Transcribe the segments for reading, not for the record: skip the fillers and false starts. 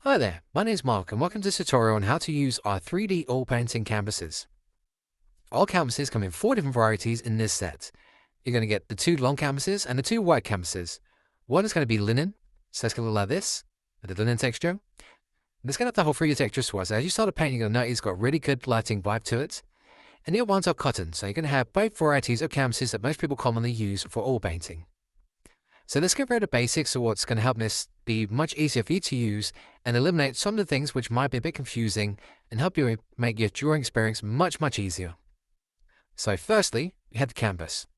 Hi there, my name is Mark and welcome to this tutorial on how to use our 3D oil painting canvases. All canvases come in 4 different varieties in this set. You're going to get the 2 long canvases and the 2 wide canvases. One is going to be linen, so it's going to look like this, with the linen texture. And it's going to have the whole 3D texture swatch. So as you start the painting, you'll notice it's got really good lighting vibe to it. And the other ones are cotton, so you're going to have both varieties of canvases that most people commonly use for oil painting. So let's get rid of the basics of what's going to help this be much easier for you to use and eliminate some of the things which might be a bit confusing and help you make your drawing experience much easier. So firstly, we have the canvas.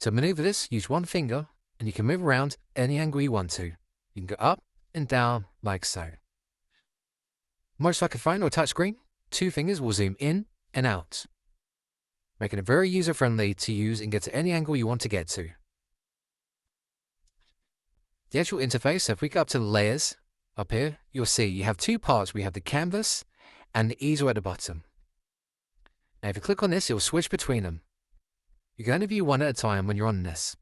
To maneuver this, use one finger and you can move around any angle you want to. You can go up and down like so. Most like a phone or touchscreen, 2 fingers will zoom in and out, making it very user-friendly to use and get to any angle you want to get to. The actual interface, so if we go up to the layers, up here, you'll see you have 2 parts. We have the canvas and the easel at the bottom. Now if you click on this, it will switch between them. You can only view one at a time when you're on this.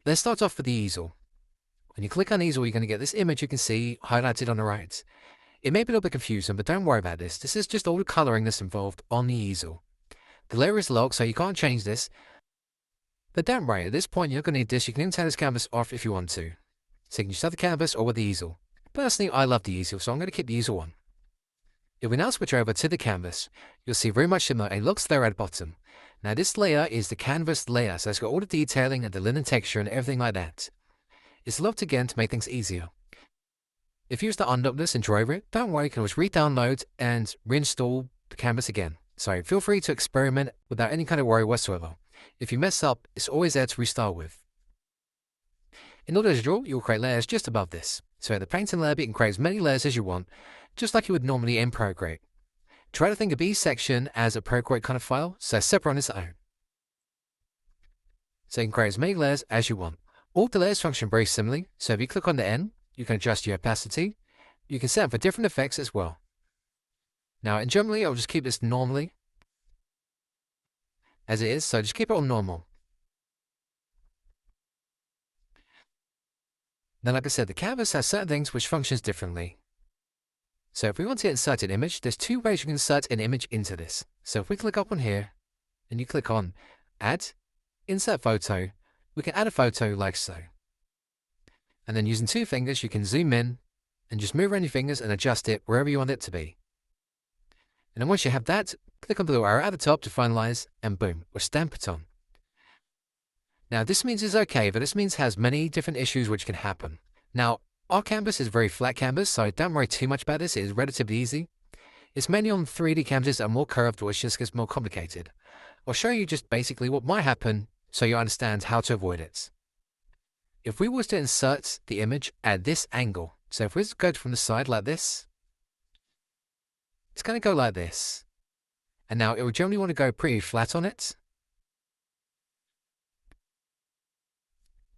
Let's start off with the easel. When you click on easel, you're going to get this image you can see highlighted on the right. It may be a little bit confusing, but don't worry about this. This is just all the coloring that's involved on the easel. The layer is locked, so you can't change this. But don't worry, at this point you're going to need this. You can even turn this canvas off if you want to. So you can just have the canvas or with the easel. Personally, I love the easel, so I'm going to keep the easel on. If we now switch over to the canvas, you'll see very much similar. It looks there at the bottom. Now this layer is the canvas layer, so it's got all the detailing and the linen texture and everything like that. It's locked again to make things easier. If you use to undo this and draw over it, don't worry, you can always re-download and reinstall the canvas again. So feel free to experiment without any kind of worry whatsoever. If you mess up, it's always there to restart with. In order to draw, you'll create layers just above this. So at the painting layer, you can create as many layers as you want, just like you would normally in Procreate. Try to think of each section as a Procreate kind of file, so separate on its own. So you can create as many layers as you want. All the layers function very similarly, so if you click on the N, you can adjust your opacity. You can set them for different effects as well. Now, in generally, I'll just keep this normally as it is, so just keep it on normal. Then, like I said, the canvas has certain things which functions differently. So if we want to insert an image, there's 2 ways you can insert an image into this. So if we click up on here, and you click on Add, Insert Photo, we can add a photo like so. And then using 2 fingers, you can zoom in, and just move around your fingers and adjust it wherever you want it to be. And then once you have that, click on the little arrow at the top to finalize, and boom, we'll stamp it on. Now, this means it's okay, but this means it has many different issues which can happen. Now, our canvas is a very flat canvas, so don't worry too much about this. It is relatively easy. It's mainly on 3D canvases that are more curved, which just gets more complicated. I'll show you just basically what might happen so you understand how to avoid it. If we was to insert the image at this angle, so if we just go from the side like this, it's going to go like this. And now it would generally want to go pretty flat on it.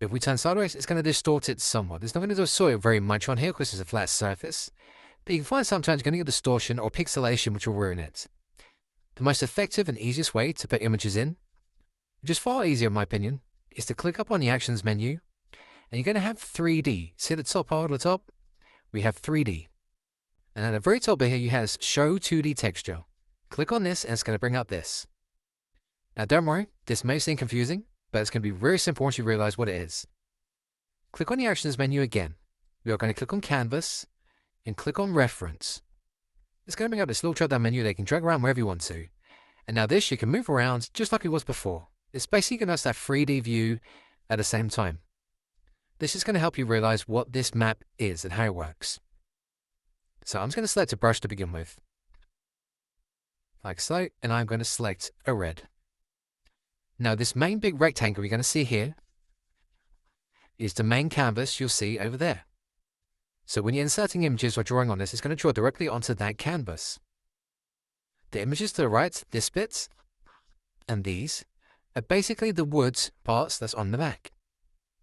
If we turn sideways, it's going to distort it somewhat. It's not going to distort it very much on here because it's a flat surface. But you can find sometimes you're going to get distortion or pixelation which will ruin it. The most effective and easiest way to put images in, which is far easier in my opinion, is to click up on the Actions menu. And you're going to have 3D. See the top part at the top? We have 3D. And at the very top here, you have Show 2D Texture. Click on this and it's going to bring up this. Now don't worry, this may seem confusing, but it's going to be very simple once you realize what it is. Click on the Actions menu again. We are going to click on Canvas and click on Reference. It's going to bring up this little drop-down menu that you can drag around wherever you want to. And now this you can move around just like it was before. It's basically going to have that 3D view at the same time. This is going to help you realize what this map is and how it works. So I'm just going to select a brush to begin with, like so, and I'm going to select a red. Now this main big rectangle you're going to see here is the main canvas you'll see over there. So when you're inserting images or drawing on this, it's going to draw directly onto that canvas. The images to the right, this bit, and these, are basically the wood parts that's on the back.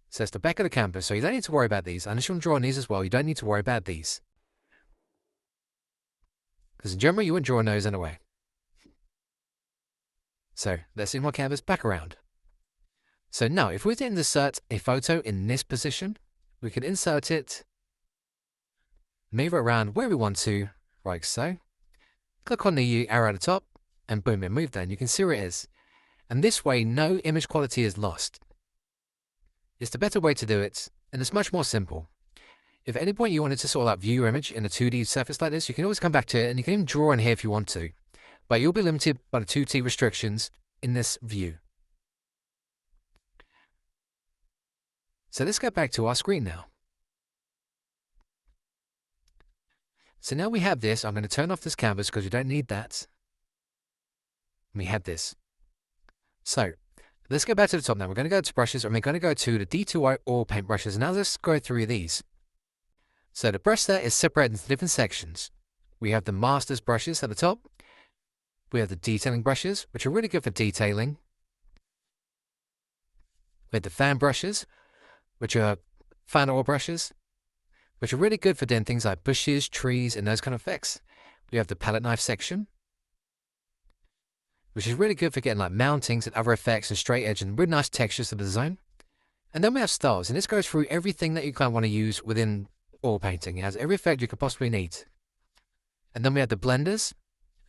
So it's the back of the canvas, so you don't need to worry about these. Unless you want to draw on these as well, you don't need to worry about these. Because in general, you wouldn't draw on those anyway. So let's move my canvas back around. So now, if we were to insert a photo in this position, we could insert it move it around where we want to, like so. Click on the arrow at the top, and boom, it moved there, and you can see where it is. And this way, no image quality is lost. It's the better way to do it, and it's much more simple. If at any point you wanted to sort of like view your image in a 2D surface like this, you can always come back to it, and you can even draw in here if you want to. But you'll be limited by the 2D restrictions in this view. So let's get back to our screen now. So now we have this. I'm going to turn off this canvas because we don't need that. We have this. So let's go back to the top now. We're going to go to brushes, and we're going to go to the D2O all paint brushes. Now let's go through these. So the brush set is separated into different sections. We have the masters brushes at the top. We have the detailing brushes, which are really good for detailing. We have the fan brushes, which are fan oil brushes, which are really good for doing things like bushes, trees, and those kind of effects. We have the palette knife section, which is really good for getting like mountings and other effects and straight edge and really nice textures to the design. And then we have styles, and this goes through everything that you kind of want to use within oil painting. It has every effect you could possibly need. And then we have the blenders.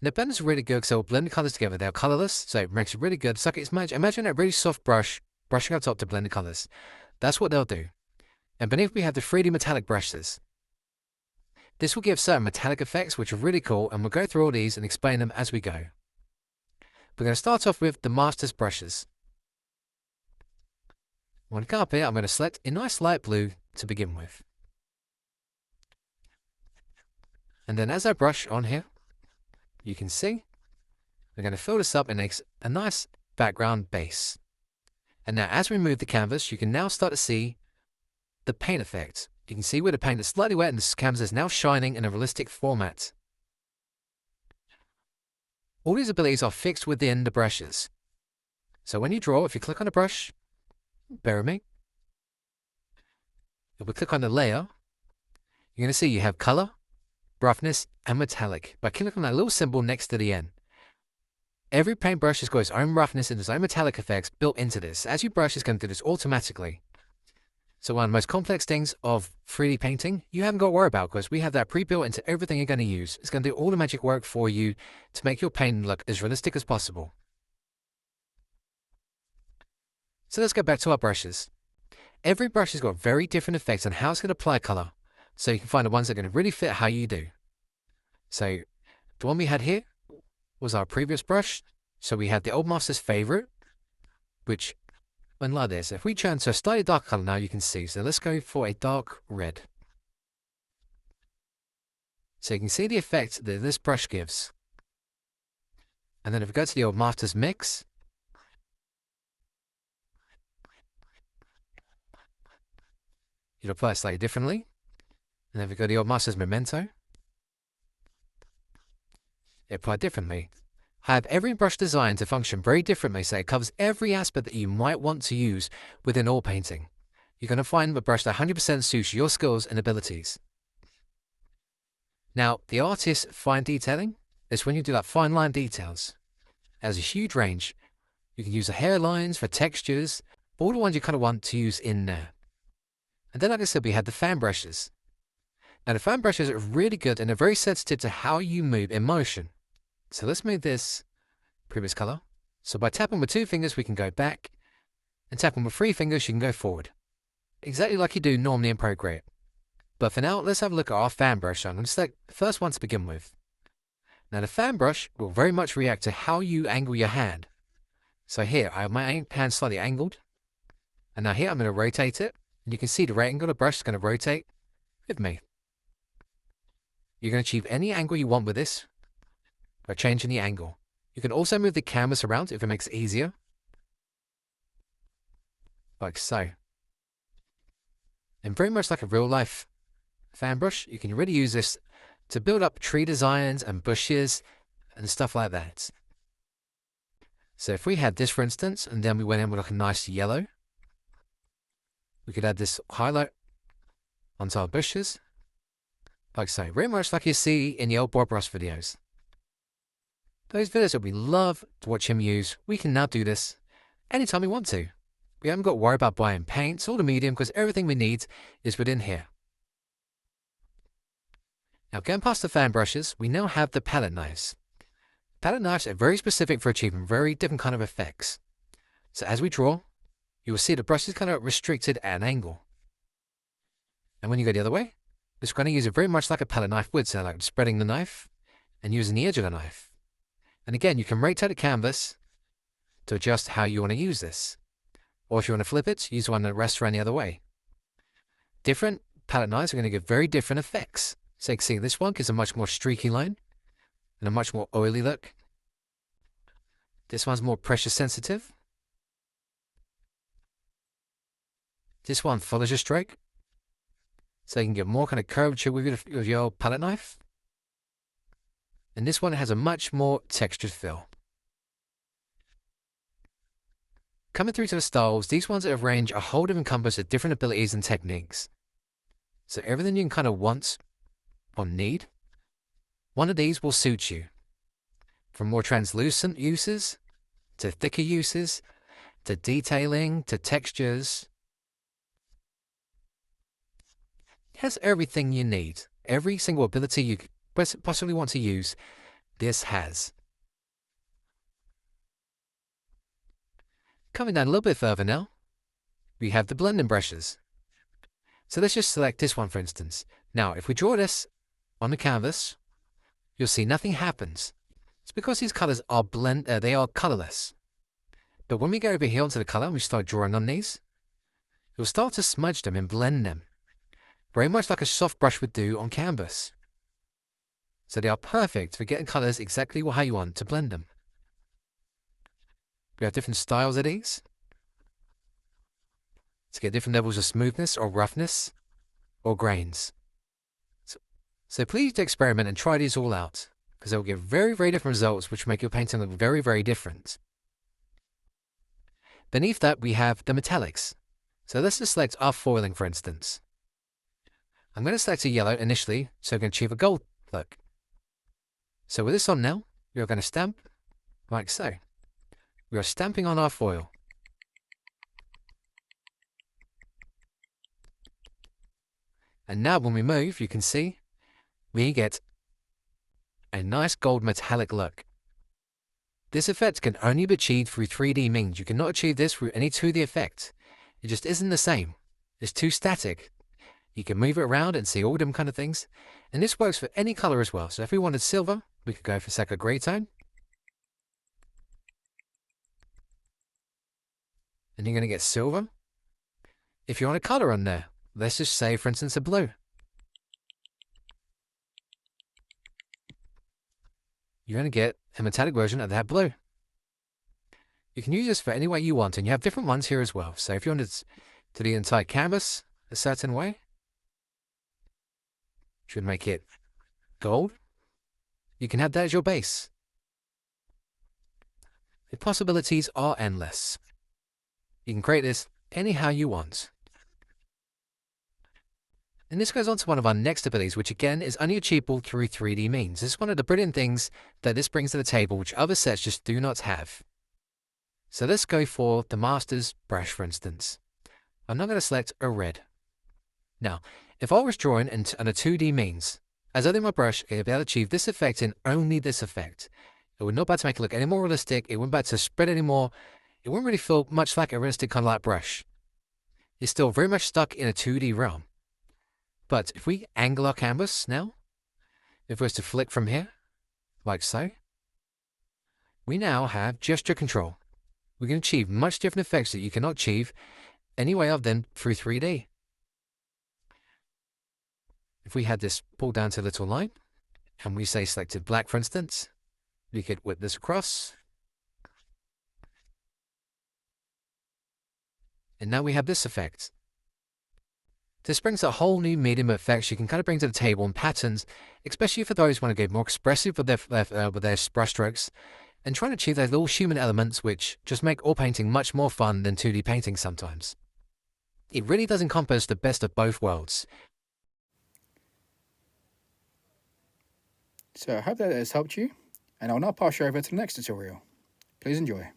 And the blenders are really good because they'll blend the colors together. They're colorless, so it makes it really good. It's like imagine a really soft brush brushing on top to blend the colors. That's what they'll do. And beneath we have the 3D metallic brushes. This will give certain metallic effects which are really cool, and we'll go through all these and explain them as we go. We're going to start off with the masters brushes. When I come up here, I'm going to select a nice light blue to begin with. And then as I brush on here, you can see we're going to fill this up and make a nice background base. And now as we move the canvas, you can now start to see the paint effect. You can see where the paint is slightly wet and this canvas is now shining in a realistic format. All these abilities are fixed within the brushes. So when you draw, if you click on a brush, bear with me, if we click on the layer, you're going to see you have color, roughness, and metallic. By clicking on that little symbol next to the N. Every paintbrush has got its own roughness and its own metallic effects built into this. As you brush, it's going to do this automatically. So one of the most complex things of 3D painting, you haven't got to worry about because we have that pre-built into everything you're going to use. It's going to do all the magic work for you to make your painting look as realistic as possible. So let's go back to our brushes. Every brush has got very different effects on how it's going to apply color. So you can find the ones that are going to really fit how you do. So the one we had here was our previous brush. So we had the old master's favorite, which went like this. If we turn to a slightly dark color now, you can see. So let's go for a dark red. So you can see the effect that this brush gives. And then if we go to the old master's mix, you'll apply it slightly differently. And then if we go to the old master's memento, it applied differently. I have every brush designed to function very differently, so it covers every aspect that you might want to use within oil painting. You're going to find a brush that 100% suits your skills and abilities. Now, the artist's fine detailing is when you do that fine line details. It has a huge range. You can use the hairlines for textures, all the ones you kind of want to use in there. And then, like I said, we had the fan brushes. Now, the fan brushes are really good and they're very sensitive to how you move in motion. So let's move this previous color. So by tapping with 2 fingers, we can go back, and tapping with 3 fingers, you can go forward. Exactly like you do normally in Procreate. But for now, let's have a look at our fan brush. I'm going to select the first one to begin with. Now the fan brush will very much react to how you angle your hand. So here, I have my hand slightly angled. And now here, I'm going to rotate it. And you can see the right angle of the brush is going to rotate with me. You're going to achieve any angle you want with this by changing the angle. You can also move the canvas around if it makes it easier. Like so. And very much like a real life fan brush, you can really use this to build up tree designs and bushes and stuff like that. So if we had this for instance, and then we went in with like a nice yellow, we could add this highlight onto our bushes. Like so, very much like you see in the old Bob Ross videos. Those videos that we love to watch him use, we can now do this anytime we want to. We haven't got to worry about buying paints or the medium because everything we need is within here. Now, going past the fan brushes, we now have the palette knives. Palette knives are very specific for achieving very different kind of effects. So as we draw, you will see the brush is kind of restricted at an angle. And when you go the other way, it's going to use it very much like a palette knife would, so like spreading the knife and using the edge of the knife. And again, you can rotate the canvas to adjust how you want to use this. Or if you want to flip it, use one that rests around the other way. Different palette knives are going to give very different effects. So you can see this one gives a much more streaky line and a much more oily look. This one's more pressure sensitive. This one follows your stroke, so you can get more kind of curvature with your palette knife. And this one has a much more textured feel. Coming through to the styles, these ones have range a whole different compass of different abilities and techniques. So everything you can kind of want or need, one of these will suit you. From more translucent uses, to thicker uses, to detailing, to textures. It has everything you need. Every single ability you possibly want to use, this has. Coming down a little bit further now, we have the blending brushes. So let's just select this one, for instance. Now, if we draw this on the canvas, you'll see nothing happens. It's because these colors are they are colorless. But when we go over here onto the color and we start drawing on these, you'll start to smudge them and blend them, very much like a soft brush would do on canvas. So they are perfect for getting colors exactly how you want to blend them. We have different styles of these to get different levels of smoothness or roughness or grains. So please experiment and try these all out, because they will give very, very different results which make your painting look very, very different. Beneath that, we have the metallics. So let's just select our foiling, for instance. I'm going to select a yellow initially, so we can achieve a gold look. So with this on now, we are going to stamp like so. We are stamping on our foil. And now when we move, you can see we get a nice gold metallic look. This effect can only be achieved through 3D means. You cannot achieve this through any 2D effect. It just isn't the same. It's too static. You can move it around and see all them kind of things. And this works for any color as well. So if we wanted silver, we could go for Sakura Grey Tone. And you're going to get silver. If you want a color on there, let's just say, for instance, a blue. You're going to get a metallic version of that blue. You can use this for any way you want, and you have different ones here as well. So if you wanted to do the entire canvas a certain way, should make it gold, you can have that as your base. The possibilities are endless. You can create this anyhow you want. And this goes on to one of our next abilities, which again is only achievable through 3D means. This is one of the brilliant things that this brings to the table, which other sets just do not have. So let's go for the Master's brush, for instance. I'm now going to select a red. Now, if I was drawing on a 2D means, as I did my brush, I'd be able to achieve this effect in only this effect. It would not be able to make it look any more realistic. It wouldn't be able to spread anymore. It wouldn't really feel much like a realistic kind of light brush. It's still very much stuck in a 2D realm. But if we angle our canvas now, if we was to flick from here, like so, we now have gesture control. We can achieve much different effects that you cannot achieve any way other than through 3D. If we had this pulled down to a little line, and we say selected black, for instance, we could whip this across. And now we have this effect. This brings a whole new medium of effects you can kind of bring to the table and patterns, especially for those who want to get more expressive with their brush strokes, and trying to achieve those little human elements which just make all painting much more fun than 2D painting sometimes. It really does encompass the best of both worlds. So I hope that has helped you, and I'll now pass you over to the next tutorial. Please enjoy.